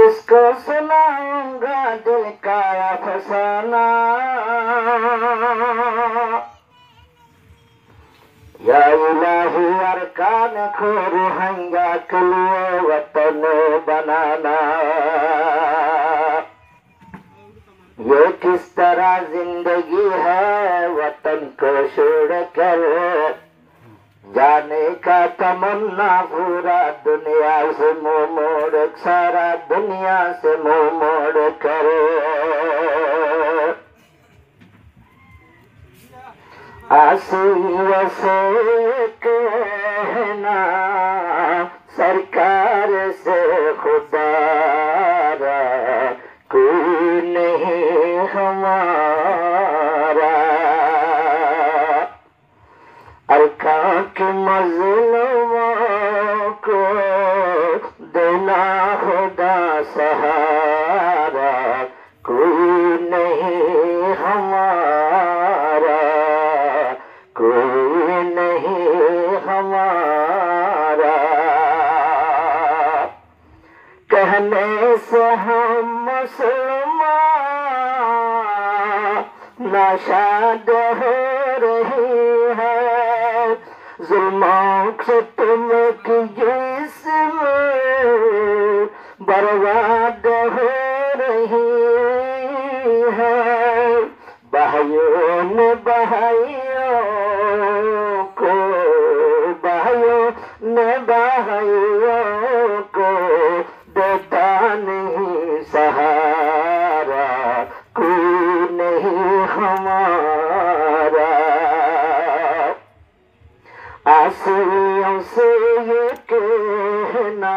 किसको सुनाऊंगा दिल का अफसाना। या इलाही अरकान को रुहंगा के लिए वतन बनाना। ये किस तरह जिंदगी है वतन को छोड़ कर, जाने का तमन्ना पूरा दुनिया से मुंह मोड़, सारा दुनिया से मुंह मोड़ कर। आसिया से कहना सरकार से खुदारा कोई नहीं हमारा। अरकान के मज़लूमों को देना खुदा सहारा कोई नहीं हमारा, कोई नहीं हमारा। कहने से हम मुसलमान नाशाद हो रही है, जुल्मों से तुम की जिस्म बर्बाद हो रही है। भाइयों ने भाइयों को, भाइयों ने भाइयों को देता नहीं सहारा कोई नहीं हमारा। आसियों से ये कहना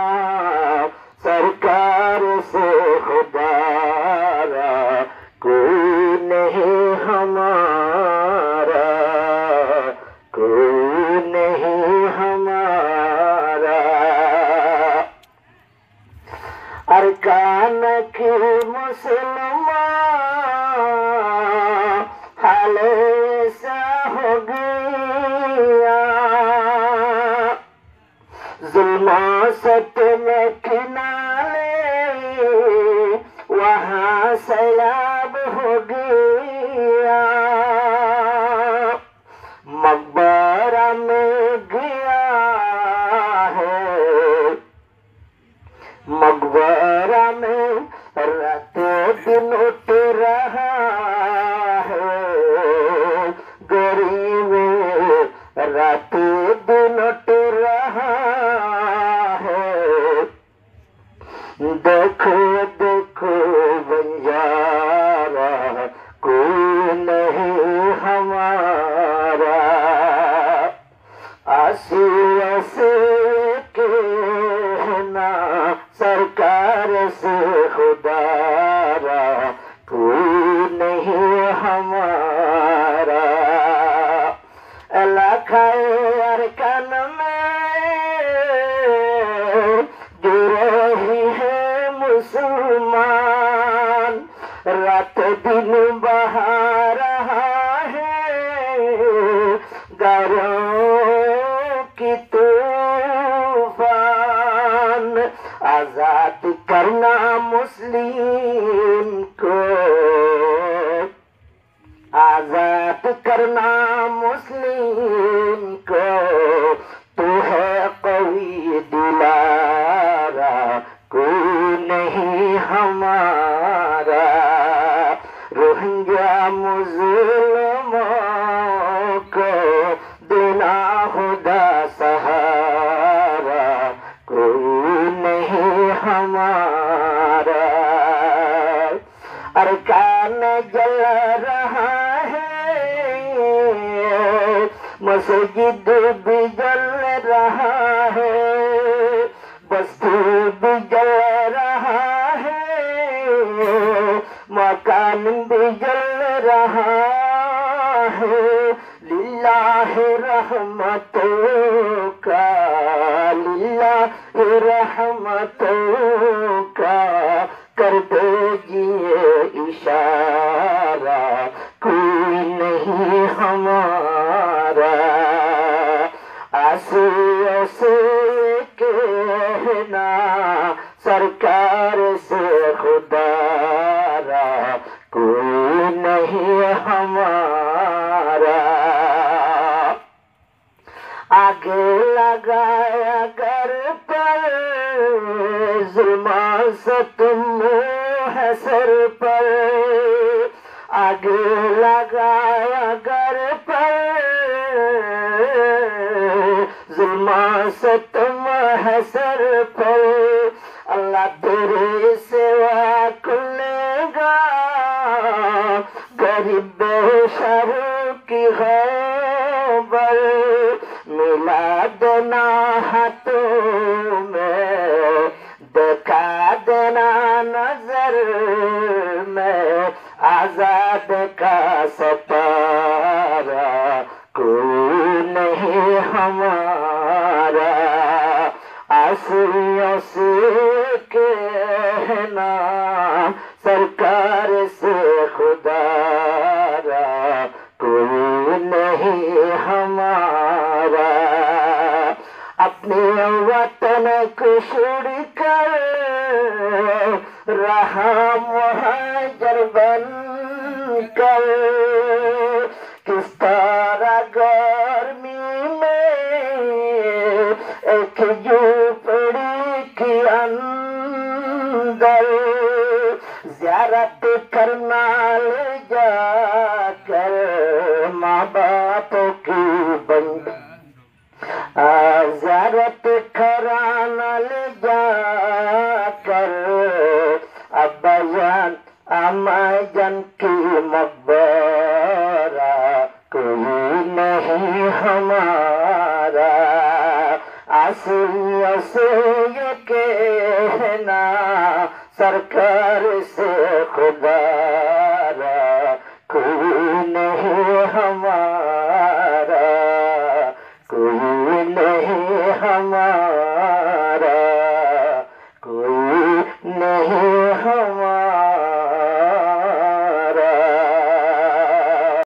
सरकार से खुदारा कोई नहीं हमारा, कोई नहीं हमारा। अरकान की मुसलमान हाल ऐसा हो गया, जुल्म सतम किनारे वहाँ सैलाब हो गया। मकबरा में गया है, मकबरा में रातों दिन उठ रहा है। गरीब रातों दिन उठ रहा है। देखो देखो बंजारा कोई नहीं हमारा। आसिया से कहना सरकार से खुदारा कोई नहीं हमारा। लाखाए अरकान में जो रही है मुसलमान, रात दिन बहा रहा है गारों की तूफान। आजाद करना मुस्लिम को, आजाद करना मुस्लिम को, तू है कवी दिलारा कोई नहीं हमारा। रोहिंग्या मुसलमानों को देना खुदा सहारा कोई नहीं हमारा। अरकान जल रहा है, मस्जिद भी जल रहा है, बस्ती भी जल रहा है, मकान भी जल रहा है। लिल्लाहि रहमतों का, लिल्लाहि रहमतों का कर दीजिए इशारा कोई नहीं हमारा। आसिया से कहना सरकार سرکار سے خدا را کوئی نہیں ہمارا آگے لگایا گھر پر ظلم ستم ہے سر پر آگے لگایا گھر پر ظلم ستم ہے سر پر اللہ تیرے سوا کھلے گا غریب بے شر کی خبر ملا دینا ہاتھوں میں دکھا دینا نظر میں آزاد کا ستارہ کوئی نہیں ہمارا آسیوں سے کہنا سرکار سے خدا را کوئی نہیں ہمارا اپنے وطن کو چھوڑ کر رہا مہاجر بن کر کس طرح گرمی میں ایک جھوپڑی کے اندر زیارت کرنا لے جا کر ماں باپ کی بند زیارت کرانا لے جا کر ابا جان اما جان کی مقبرہ کوئی نہیں ہمارا آسیوں سے یہ کہنا سرکار سے خدا را کوئی نہیں ہمارا کوئی نہیں ہمارا